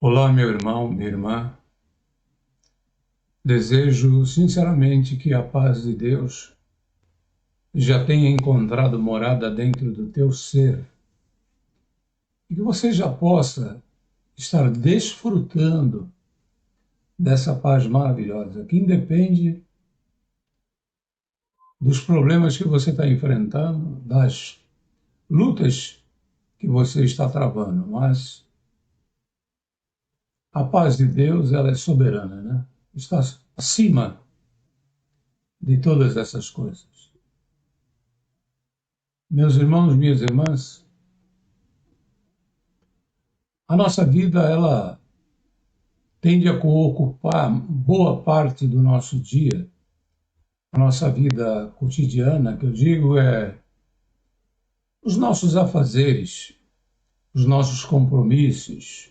Olá, meu irmão, minha irmã. Desejo sinceramente que a paz de Deus já tenha encontrado morada dentro do teu ser e que você já possa estar desfrutando dessa paz maravilhosa, que independe dos problemas que você está enfrentando, das lutas que você está travando, mas a paz de Deus, ela é soberana, né? Está acima de todas essas coisas. Meus irmãos, minhas irmãs, a nossa vida, ela tende a ocupar boa parte do nosso dia, a nossa vida cotidiana, que eu digo é os nossos afazeres, os nossos compromissos,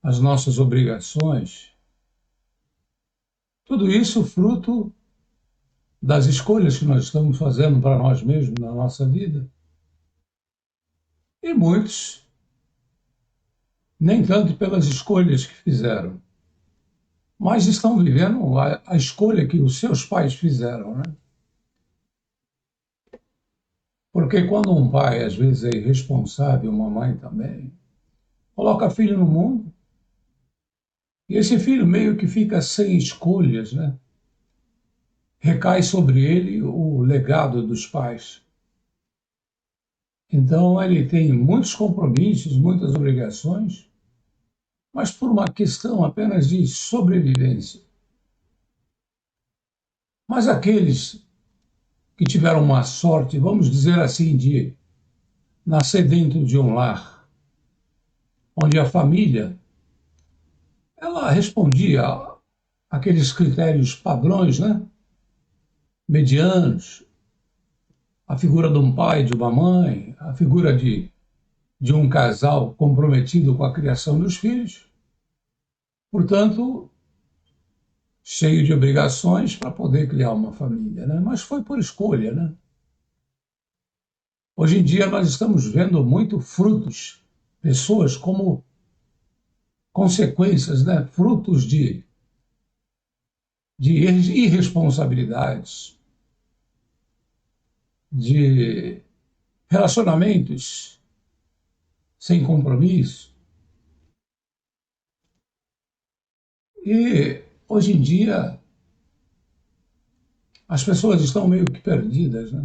as nossas obrigações, tudo isso fruto das escolhas que nós estamos fazendo para nós mesmos na nossa vida. E muitos, nem tanto pelas escolhas que fizeram, mas estão vivendo a escolha que os seus pais fizeram, né? Porque quando um pai, às vezes, é irresponsável, uma mãe também, coloca filho no mundo, e esse filho meio que fica sem escolhas, né? Recai sobre ele o legado dos pais. Então, ele tem muitos compromissos, muitas obrigações, mas por uma questão apenas de sobrevivência. Mas aqueles que tiveram uma sorte, vamos dizer assim, de nascer dentro de um lar, onde a família ela respondia àqueles critérios padrões, né? Medianos, a figura de um pai, de uma mãe, a figura de um casal comprometido com a criação dos filhos, portanto, cheio de obrigações para poder criar uma família, né? Mas foi por escolha, né? Hoje em dia nós estamos vendo muito frutos, pessoas como consequências, né? Frutos de irresponsabilidades, de relacionamentos sem compromisso. E hoje em dia as pessoas estão meio que perdidas, né?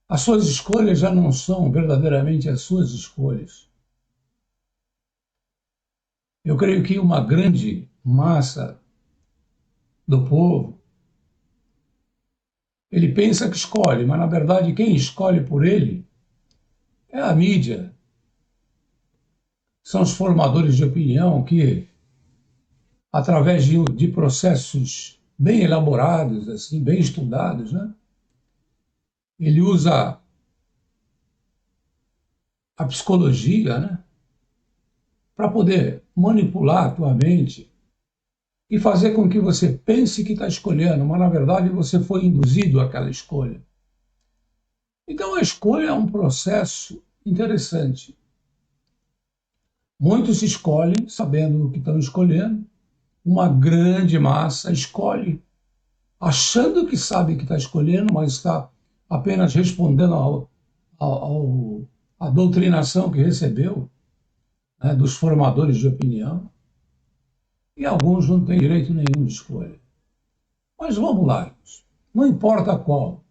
As suas escolhas já não são verdadeiramente as suas escolhas. Eu creio que uma grande massa do povo, ele pensa que escolhe, mas na verdade quem escolhe por ele é a mídia, são os formadores de opinião que, através de processos bem elaborados, assim, bem estudados, né? Ele usa a psicologia, né? Para poder manipular a tua mente e fazer com que você pense que está escolhendo, mas na verdade você foi induzido àquela escolha. Então a escolha é um processo interessante. Muitos escolhem sabendo o que estão escolhendo, uma grande massa escolhe achando que sabe que está escolhendo, mas está apenas respondendo à doutrinação que recebeu, né, dos formadores de opinião, e alguns não têm direito nenhum de escolha. Mas vamos lá, não importa qual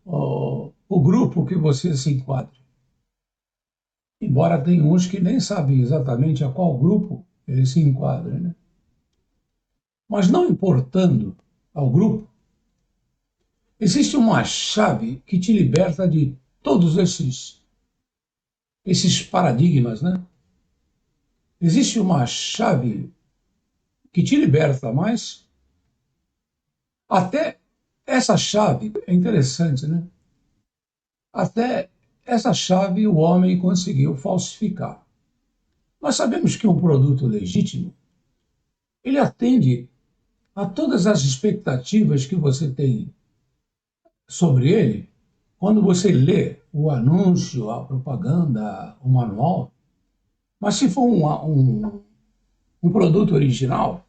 o grupo que você se enquadre. Embora tem uns que nem sabem exatamente a qual grupo ele se enquadra, né? Mas não importando ao grupo, existe uma chave que te liberta de todos esses paradigmas, né? Existe uma chave que te liberta, mas até essa chave é interessante, né? Até essa chave o homem conseguiu falsificar. Nós sabemos que um produto legítimo, ele atende a todas as expectativas que você tem sobre ele quando você lê o anúncio, a propaganda, o manual. Mas se for um produto original,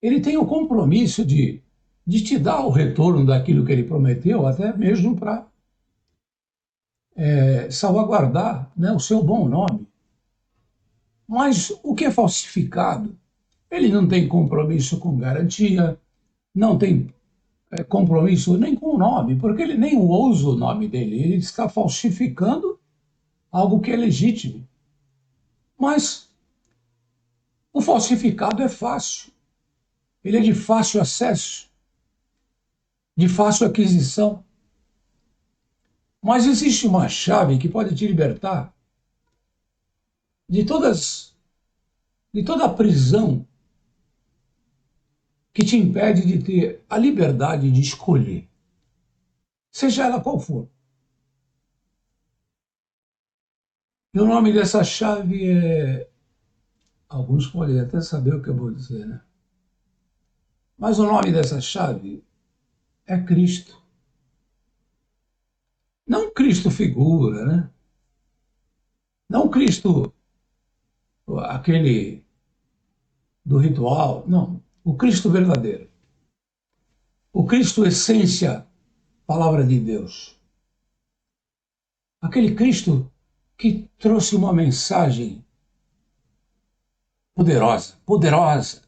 ele tem o compromisso de te dar o retorno daquilo que ele prometeu, até mesmo para salvaguardar, né, o seu bom nome. Mas o que é falsificado, ele não tem compromisso com garantia, não tem compromisso nem com o nome, porque ele nem usa o nome dele, ele está falsificando algo que é legítimo. Mas o falsificado é fácil, ele é de fácil acesso, de fácil aquisição. Mas existe uma chave que pode te libertar de toda a prisão que te impede de ter a liberdade de escolher, seja ela qual for. E o nome dessa chave é... Alguns podem até saber o que eu vou dizer, né? Mas o nome dessa chave é Cristo. Não Cristo figura, né? Não Cristo, aquele do ritual, não. O Cristo verdadeiro. O Cristo essência, palavra de Deus. Aquele Cristo que trouxe uma mensagem poderosa, poderosa.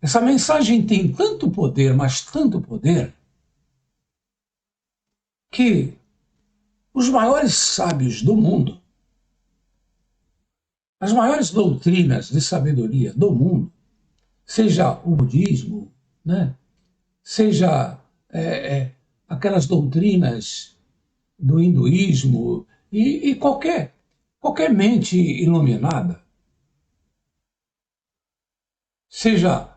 Essa mensagem tem tanto poder, mas tanto poder, que os maiores sábios do mundo, as maiores doutrinas de sabedoria do mundo, seja o budismo, né? Seja aquelas doutrinas do hinduísmo e qualquer mente iluminada, seja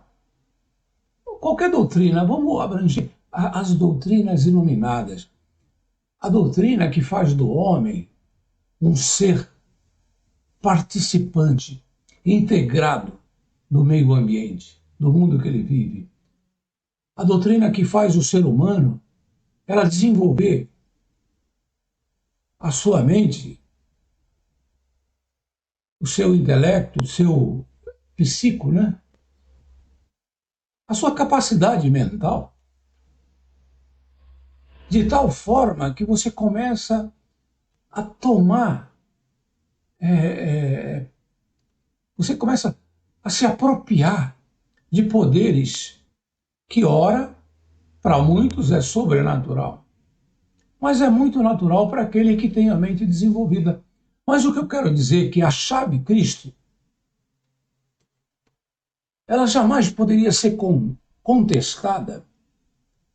qualquer doutrina, vamos abranger as doutrinas iluminadas, a doutrina que faz do homem um ser participante, integrado do meio ambiente, do mundo que ele vive. A doutrina que faz o ser humano ela desenvolver a sua mente, o seu intelecto, o seu psico, né? A sua capacidade mental, de tal forma que você começa a tomar, você começa a se apropriar de poderes que, ora, para muitos é sobrenatural, mas é muito natural para aquele que tem a mente desenvolvida. Mas o que eu quero dizer é que a chave Cristo, ela jamais poderia ser contestada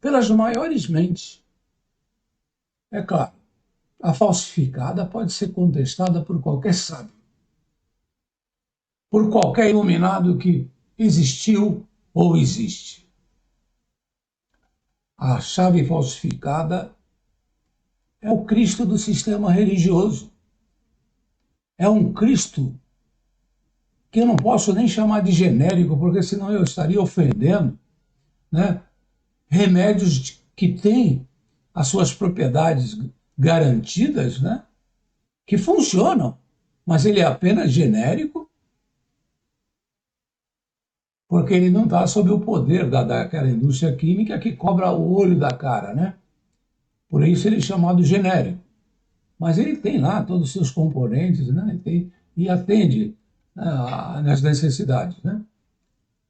pelas maiores mentes. É claro, a falsificada pode ser contestada por qualquer sábio, por qualquer iluminado que existiu ou existe. A chave falsificada é o Cristo do sistema religioso. É um Cristo que eu não posso nem chamar de genérico, porque senão eu estaria ofendendo, né? Remédios que têm as suas propriedades garantidas, né? Que funcionam, mas ele é apenas genérico porque ele não está sob o poder daquela indústria química que cobra o olho da cara, né? Por isso ele é chamado genérico. Mas ele tem lá todos os seus componentes, né? E atende nas necessidades, né?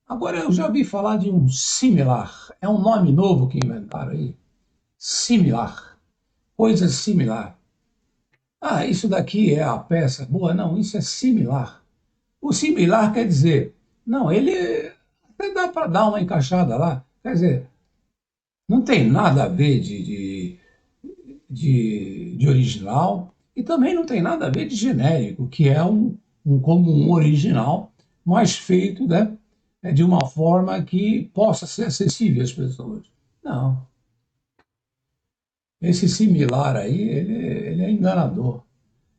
Agora, eu já ouvi falar de um similar. É um nome novo que inventaram aí. Similar. Coisa similar. Ah, isso daqui é a peça boa? Não, isso é similar. O similar quer dizer, não, ele até dá para dar uma encaixada lá. Quer dizer, não tem nada a ver de original e também não tem nada a ver de genérico, que é como um original, mas feito, né, de uma forma que possa ser acessível às pessoas. Não. Esse similar aí, ele é enganador.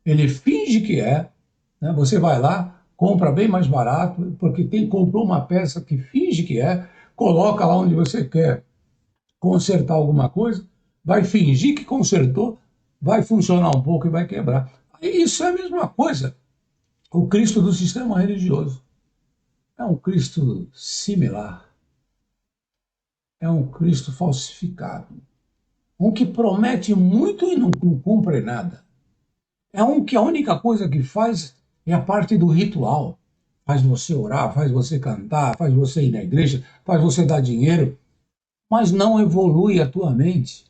Ele finge que é, né? Você vai lá, compra bem mais barato, porque comprou uma peça que finge que é, coloca lá onde você quer consertar alguma coisa, vai fingir que consertou, vai funcionar um pouco e vai quebrar. Isso é a mesma coisa O Cristo do sistema religioso é um Cristo similar, é um Cristo falsificado, um que promete muito e não cumpre nada. É um que a única coisa que faz é a parte do ritual. Faz você orar, faz você cantar, faz você ir na igreja, faz você dar dinheiro, mas não evolui a tua mente.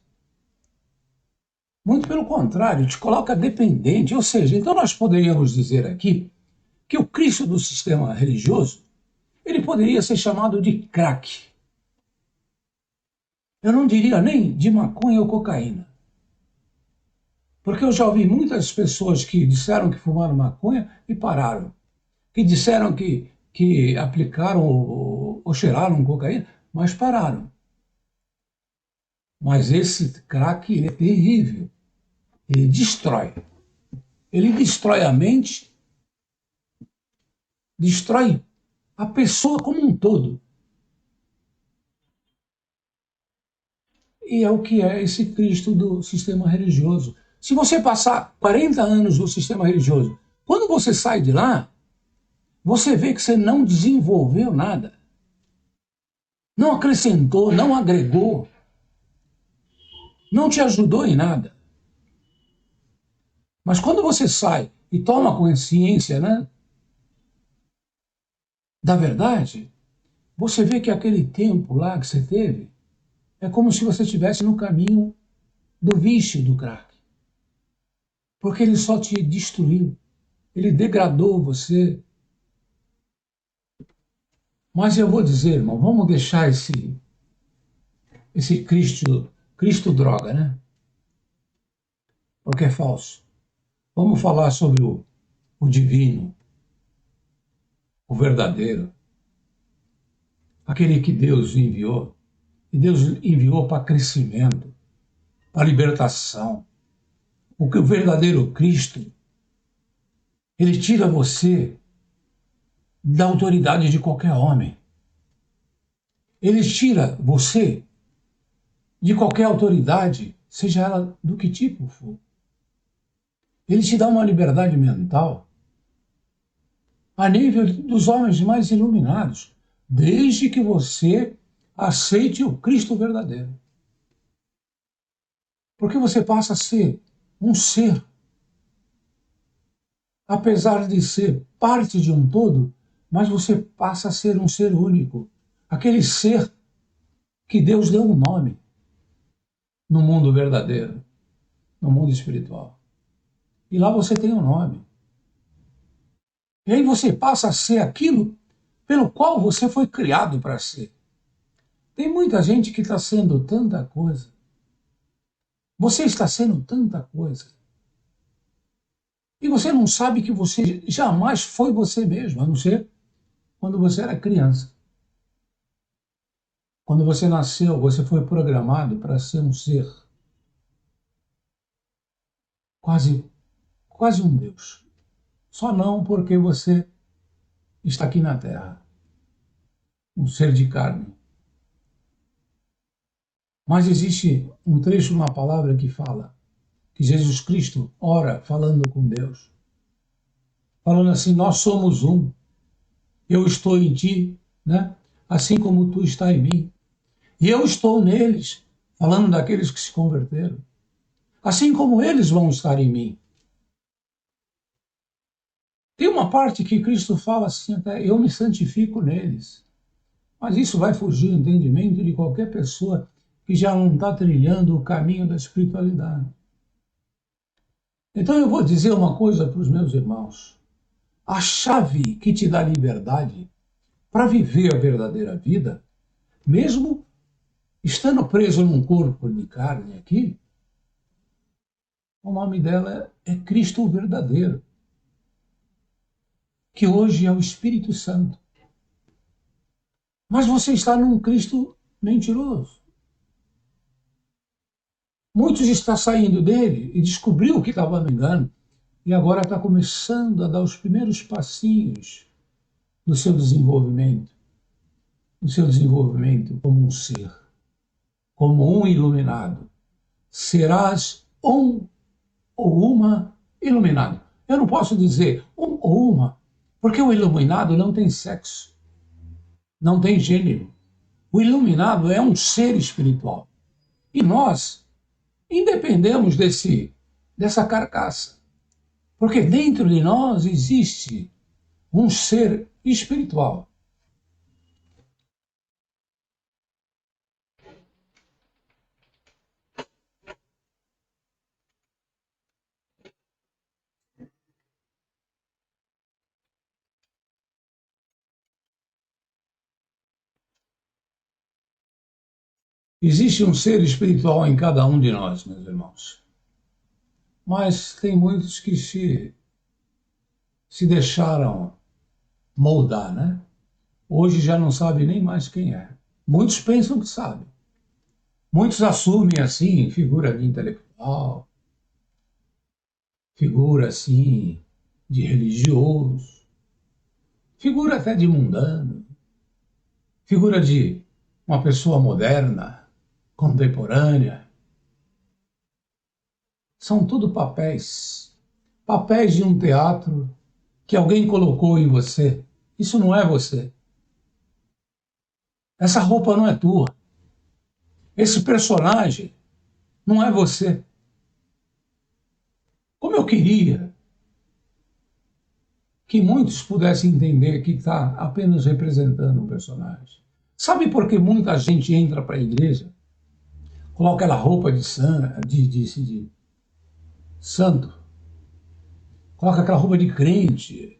Muito pelo contrário, te coloca dependente. Ou seja, então nós poderíamos dizer aqui que o Cristo do sistema religioso, ele poderia ser chamado de crack. Eu não diria nem de maconha ou cocaína. Porque eu já ouvi muitas pessoas que disseram que fumaram maconha e pararam. Que disseram que aplicaram ou cheiraram cocaína, mas pararam. Mas esse crack, ele é terrível. Ele destrói. Ele destrói a mente, destrói a pessoa como um todo. E é o que é esse Cristo do sistema religioso. Se você passar 40 anos no sistema religioso, quando você sai de lá, você vê que você não desenvolveu nada. Não acrescentou, não agregou, não te ajudou em nada. Mas quando você sai e toma consciência, né, da verdade, você vê que aquele tempo lá que você teve é como se você estivesse no caminho do vício do crack. Porque ele só te destruiu, ele degradou você. Mas eu vou dizer, irmão, vamos deixar esse Cristo droga, né? Porque é falso. Vamos falar sobre o divino, o verdadeiro, aquele que Deus enviou. E Deus enviou para crescimento, para libertação. O que o verdadeiro Cristo, ele tira você da autoridade de qualquer homem. Ele tira você de qualquer autoridade, seja ela do que tipo for. Ele te dá uma liberdade mental a nível dos homens mais iluminados, desde que você aceite o Cristo verdadeiro. Porque você passa a ser um ser. Apesar de ser parte de um todo, mas você passa a ser um ser único. Aquele ser que Deus deu um nome no mundo verdadeiro, no mundo espiritual. E lá você tem um nome. E aí você passa a ser aquilo pelo qual você foi criado para ser. Tem muita gente que está sendo tanta coisa. Você está sendo tanta coisa. E você não sabe que você jamais foi você mesmo, a não ser quando você era criança. Quando você nasceu, você foi programado para ser um ser. Quase um Deus. Só não porque você está aqui na Terra. Um ser de carne. Mas existe um trecho numa palavra que fala que Jesus Cristo ora falando com Deus. Falando assim, nós somos um. Eu estou em ti, né? Assim como tu está em mim. E eu estou neles, falando daqueles que se converteram. Assim como eles vão estar em mim. Tem uma parte que Cristo fala assim, até, eu me santifico neles. Mas isso vai fugir do entendimento de qualquer pessoa que já não está trilhando o caminho da espiritualidade. Então eu vou dizer uma coisa para os meus irmãos. A chave que te dá liberdade para viver a verdadeira vida, mesmo estando preso num corpo de carne aqui, o nome dela é Cristo verdadeiro, que hoje é o Espírito Santo. Mas você está num Cristo mentiroso. Muitos estão saindo dele e descobriu que estava no engano e agora está começando a dar os primeiros passinhos no seu desenvolvimento como um ser, como um iluminado. Serás um ou uma iluminado. Eu não posso dizer um ou uma, porque o iluminado não tem sexo, não tem gênero. O iluminado é um ser espiritual. E nós independemos dessa carcaça, porque dentro de nós existe um ser espiritual. Existe um ser espiritual em cada um de nós, meus irmãos. Mas tem muitos que se deixaram moldar, né? Hoje já não sabe nem mais quem é. Muitos pensam que sabem. Muitos assumem assim, figura de intelectual, figura assim de religioso, figura até de mundano, figura de uma pessoa moderna, contemporânea. São tudo papéis. Papéis de um teatro que alguém colocou em você. Isso não é você. Essa roupa não é tua. Esse personagem não é você. Como eu queria que muitos pudessem entender que está apenas representando um personagem. Sabe por que muita gente entra para a igreja, coloca aquela roupa de santo, coloca aquela roupa de crente,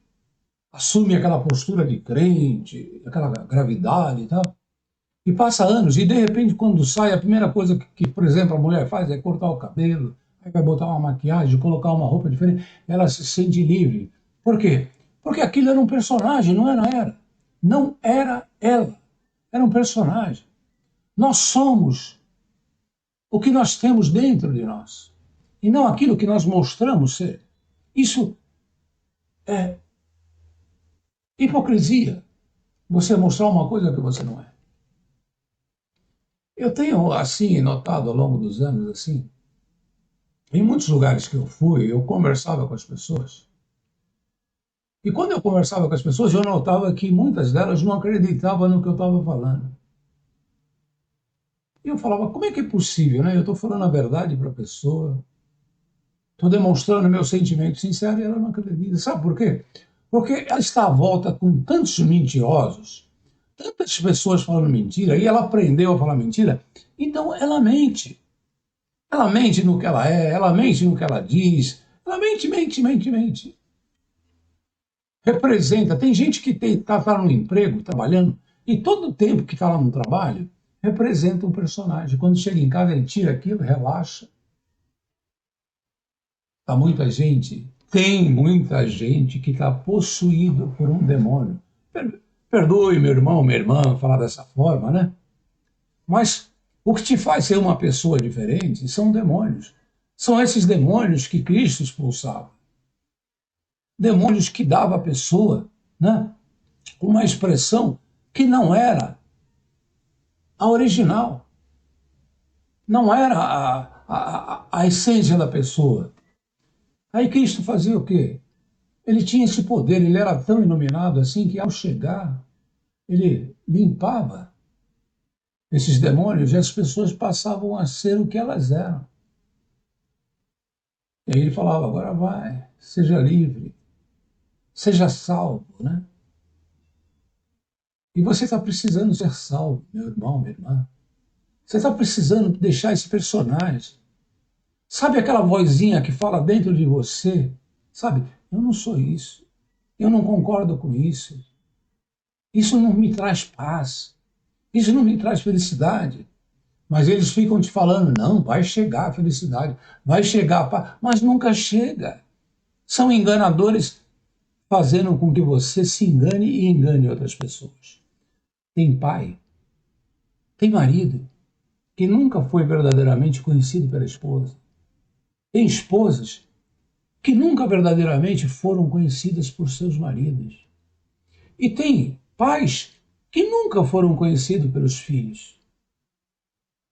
assume aquela postura de crente, aquela gravidade e tal, e passa anos, e de repente, quando sai, a primeira coisa por exemplo, a mulher faz é cortar o cabelo, aí vai botar uma maquiagem, colocar uma roupa diferente, ela se sente livre. Por quê? Porque aquilo era um personagem, não era ela. Não era ela. Era um personagem. Nós somos o que nós temos dentro de nós, e não aquilo que nós mostramos ser. Isso é hipocrisia, você mostrar uma coisa que você não é. Eu tenho, assim, notado ao longo dos anos, assim, em muitos lugares que eu fui, eu conversava com as pessoas. E quando eu conversava com as pessoas, eu notava que muitas delas não acreditavam no que eu estava falando. E eu falava, como é que é possível, né? Eu estou falando a verdade para a pessoa, estou demonstrando meu sentimento sincero e ela não acredita. Sabe por quê? Porque ela está à volta com tantos mentirosos, tantas pessoas falando mentira, e ela aprendeu a falar mentira, então ela mente. Ela mente no que ela é, ela mente no que ela diz, ela mente, mente, mente, mente. Representa. Tem gente que tá no emprego, trabalhando, e todo o tempo que está lá no trabalho, representa um personagem. Quando chega em casa, ele tira aquilo, relaxa. Tem muita gente que está possuído por um demônio. Perdoe, meu irmão, minha irmã, falar dessa forma, né? Mas o que te faz ser uma pessoa diferente são demônios. São esses demônios que Cristo expulsava. Demônios que dava à pessoa, né, uma expressão que não era a original, não era a essência da pessoa. Aí Cristo fazia o quê? Ele tinha esse poder, ele era tão iluminado assim que ao chegar, ele limpava esses demônios e as pessoas passavam a ser o que elas eram. E aí ele falava, agora vai, seja livre, seja salvo, né? E você está precisando ser salvo, meu irmão, minha irmã. Você está precisando deixar esse personagem. Sabe aquela vozinha que fala dentro de você? Sabe, eu não sou isso. Eu não concordo com isso. Isso não me traz paz. Isso não me traz felicidade. Mas eles ficam te falando, não, vai chegar a felicidade, vai chegar a paz, mas nunca chega. São enganadores fazendo com que você se engane e engane outras pessoas. Tem pai, tem marido, que nunca foi verdadeiramente conhecido pela esposa. Tem esposas que nunca verdadeiramente foram conhecidas por seus maridos. E tem pais que nunca foram conhecidos pelos filhos.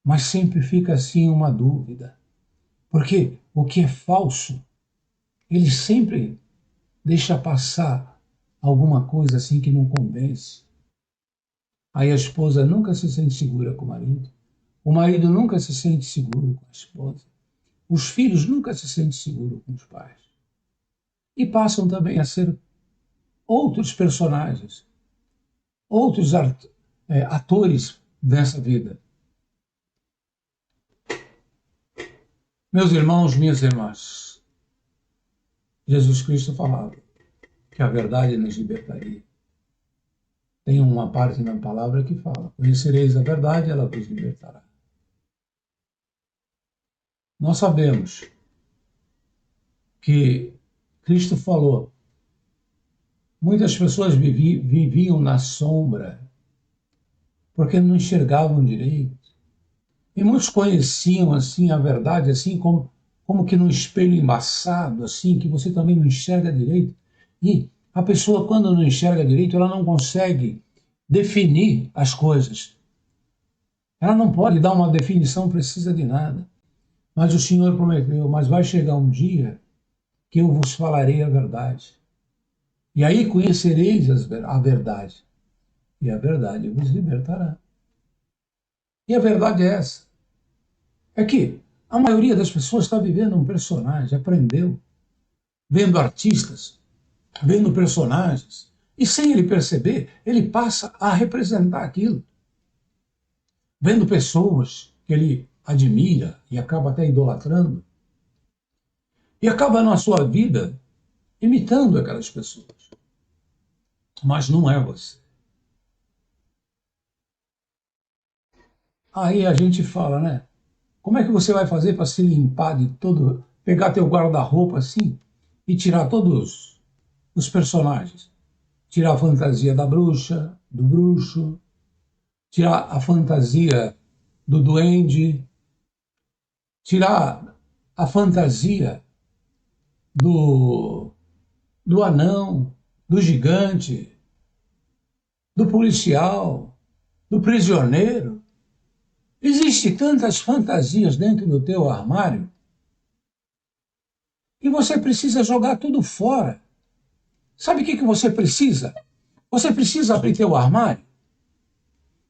Mas sempre fica assim uma dúvida. Porque o que é falso, eles sempre deixa passar alguma coisa assim que não convence. Aí a esposa nunca se sente segura com o marido nunca se sente seguro com a esposa, os filhos nunca se sentem seguros com os pais. E passam também a ser outros personagens, outros atores dessa vida. Meus irmãos, minhas irmãs, Jesus Cristo falava que a verdade nos libertaria. Tem uma parte na palavra que fala: conhecereis a verdade, ela vos libertará. Nós sabemos que Cristo falou, muitas pessoas viviam na sombra porque não enxergavam direito. E muitos conheciam assim a verdade, assim como que num espelho embaçado, assim, que você também não enxerga direito. E a pessoa, quando não enxerga direito, ela não consegue definir as coisas. Ela não pode dar uma definição precisa de nada. Mas o Senhor prometeu, mas vai chegar um dia que eu vos falarei a verdade. E aí conhecereis a verdade. E a verdade vos libertará. E a verdade é essa. É que a maioria das pessoas está vivendo um personagem, aprendeu, vendo artistas, vendo personagens, e sem ele perceber, ele passa a representar aquilo. Vendo pessoas que ele admira e acaba até idolatrando, e acaba na sua vida imitando aquelas pessoas. Mas não é você. Aí a gente fala, né? Como é que você vai fazer para se limpar de todo, pegar teu guarda-roupa assim e tirar todos os personagens? Tirar a fantasia da bruxa, do bruxo, tirar a fantasia do duende, tirar a fantasia do, do anão, do gigante, do policial, do prisioneiro. Existem tantas fantasias dentro do teu armário e você precisa jogar tudo fora. Sabe o que você precisa? Você precisa abrir teu armário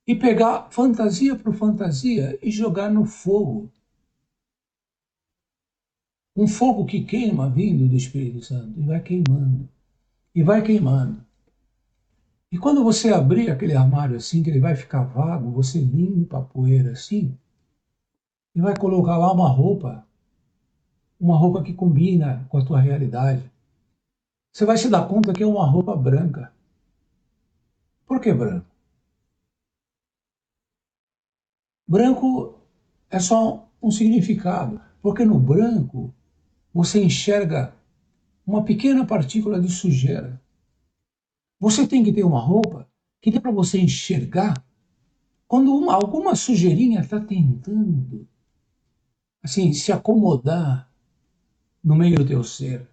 e pegar fantasia por fantasia e jogar no fogo. Um fogo que queima vindo do Espírito Santo e vai queimando, e vai queimando. E quando você abrir aquele armário assim, que ele vai ficar vago, você limpa a poeira assim e vai colocar lá uma roupa que combina com a tua realidade. Você vai se dar conta que é uma roupa branca. Por que branco? Branco é só um significado, porque no branco você enxerga uma pequena partícula de sujeira. Você tem que ter uma roupa que dê para você enxergar quando alguma sujeirinha está tentando assim, se acomodar no meio do teu ser.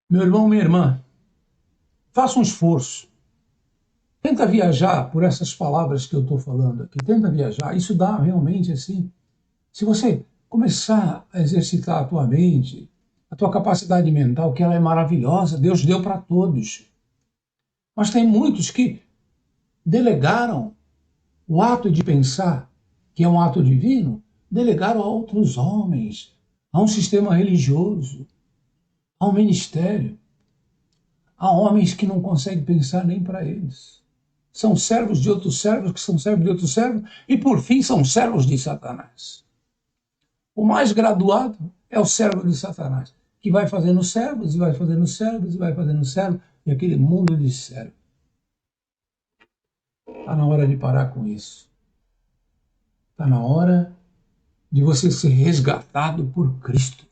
Meu irmão, minha irmã, faça um esforço. Tenta viajar por essas palavras que eu estou falando aqui. Tenta viajar. Isso dá realmente assim. Se você começar a exercitar a tua mente, a tua capacidade mental, que ela é maravilhosa, Deus deu para todos. Mas tem muitos que delegaram o ato de pensar, que é um ato divino, delegaram a outros homens, a um sistema religioso, a um ministério. Há homens que não conseguem pensar nem para eles. São servos de outros servos, que são servos de outros servos, e por fim são servos de Satanás. O mais graduado é o servo de Satanás, que vai fazendo servos, e vai fazendo servos, e vai fazendo servos, e aquele mundo de servos. Está na hora de parar com isso. Está na hora de você ser resgatado por Cristo,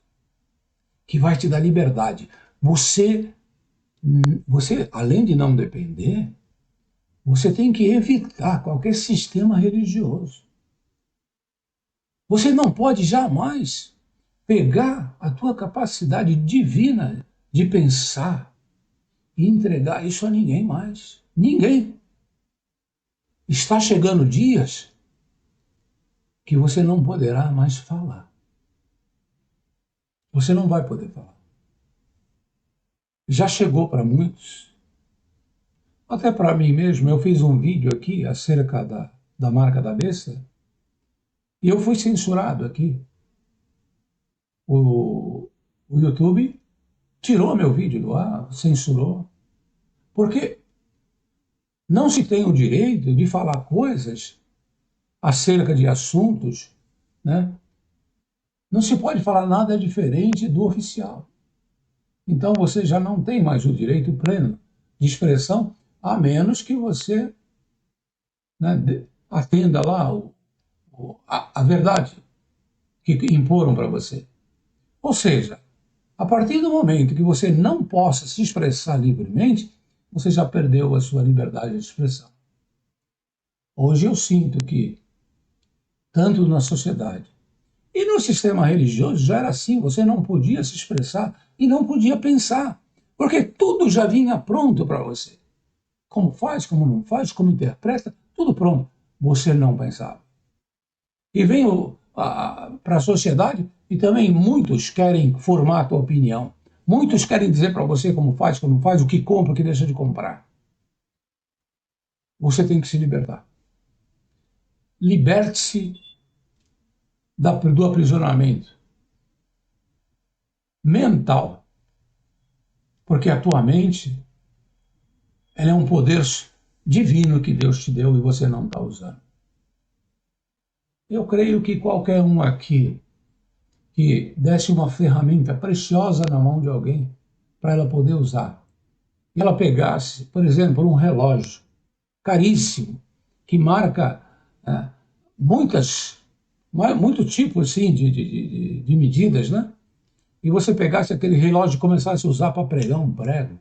que vai te dar liberdade. Você, além de não depender, você tem que evitar qualquer sistema religioso. Você não pode jamais pegar a tua capacidade divina de pensar e entregar isso a ninguém mais. Ninguém. Está chegando dias que você não poderá mais falar. Você não vai poder falar. Já chegou para muitos, até para mim mesmo. Eu fiz um vídeo aqui acerca da marca da besta e eu fui censurado aqui. O YouTube tirou meu vídeo do ar, censurou, porque não se tem o direito de falar coisas acerca de assuntos, né? Não se pode falar nada diferente do oficial. Então você já não tem mais o direito pleno de expressão, a menos que você, né, atenda lá a verdade que imporam para você. Ou seja, a partir do momento que você não possa se expressar livremente, você já perdeu a sua liberdade de expressão. Hoje eu sinto que, tanto na sociedade e no sistema religioso, já era assim: você não podia se expressar e não podia pensar, porque tudo já vinha pronto para você. Como faz, como não faz, como interpreta, tudo pronto. Você não pensava. E vem para a sociedade e também muitos querem formar a tua opinião. Muitos querem dizer para você como faz, como não faz, o que compra, o que deixa de comprar. Você tem que se libertar. Liberte-se do aprisionamento mental, porque a tua mente, ela é um poder divino que Deus te deu e você não está usando. Eu creio que qualquer um aqui que desse uma ferramenta preciosa na mão de alguém para ela poder usar, e ela pegasse, por exemplo, um relógio caríssimo que marca muito tipo assim, de medidas, né? E você pegasse aquele relógio e começasse a usar para pregar um prego,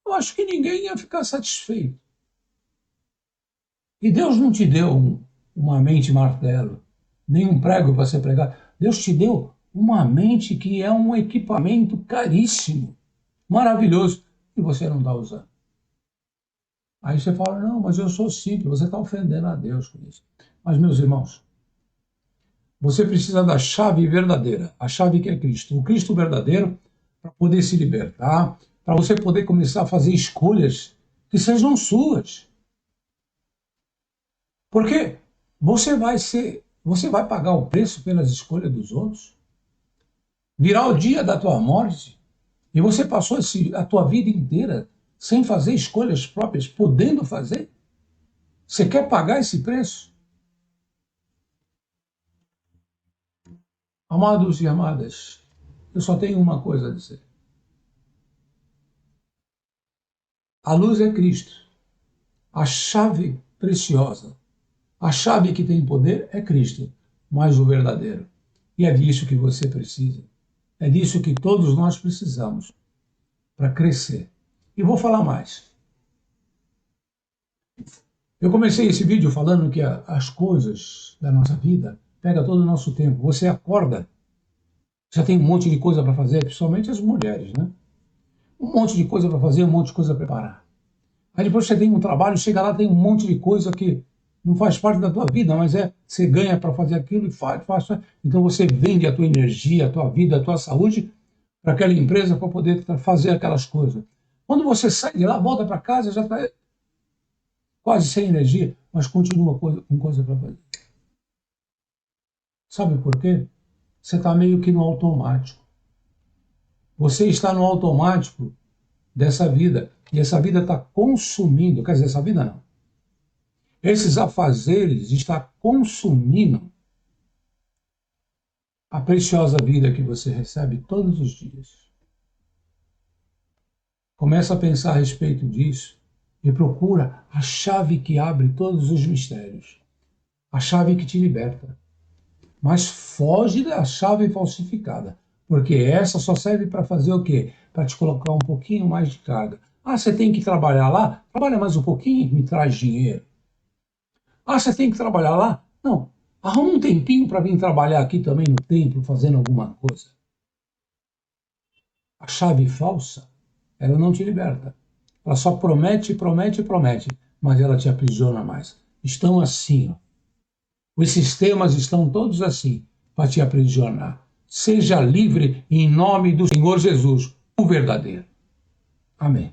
eu acho que ninguém ia ficar satisfeito. E Deus não te deu uma mente martelo, nem um prego para você pregar. Deus te deu uma mente que é um equipamento caríssimo, maravilhoso, e você não está usando. Aí você fala, não, mas eu sou simples, você está ofendendo a Deus com isso. Mas, meus irmãos, você precisa da chave verdadeira, a chave que é Cristo, o Cristo verdadeiro, para poder se libertar, para você poder começar a fazer escolhas que sejam suas. Porque você vai pagar o preço pelas escolhas dos outros. Virá o dia da tua morte e você passou a tua vida inteira sem fazer escolhas próprias, podendo fazer. Você quer pagar esse preço? Amados e amadas, eu só tenho uma coisa a dizer. A luz é Cristo. A chave preciosa, a chave que tem poder é Cristo, mas o verdadeiro. E é disso que você precisa. É disso que todos nós precisamos para crescer. E vou falar mais. Eu comecei esse vídeo falando que as coisas da nossa vida pegam todo o nosso tempo. Você acorda, já tem um monte de coisa para fazer, principalmente as mulheres, né? Um monte de coisa para fazer, um monte de coisa para preparar. Aí depois você tem um trabalho, chega lá, tem um monte de coisa que não faz parte da tua vida, mas você ganha para fazer aquilo e faz. Então você vende a tua energia, a tua vida, a tua saúde para aquela empresa para poder fazer aquelas coisas. Quando você sai de lá, volta para casa, já está quase sem energia, mas continua com coisa para fazer. Sabe por quê? Você está meio que no automático. Você está no automático dessa vida. E essa vida está consumindo, quer dizer, essa vida não. Esses afazeres estão consumindo a preciosa vida que você recebe todos os dias. Começa a pensar a respeito disso e procura a chave que abre todos os mistérios. A chave que te liberta. Mas foge da chave falsificada, porque essa só serve para fazer o quê? Para te colocar um pouquinho mais de carga. Ah, você tem que trabalhar lá? Trabalha mais um pouquinho e me traz dinheiro. Ah, você tem que trabalhar lá? Não. Arruma um tempinho para vir trabalhar aqui também no templo, fazendo alguma coisa. A chave falsa, ela não te liberta. Ela só promete, promete, promete, mas ela te aprisiona mais. Estão assim, ó. Os sistemas estão todos assim, para te aprisionar. seja livre em nome do Senhor Jesus, o verdadeiro. Amém.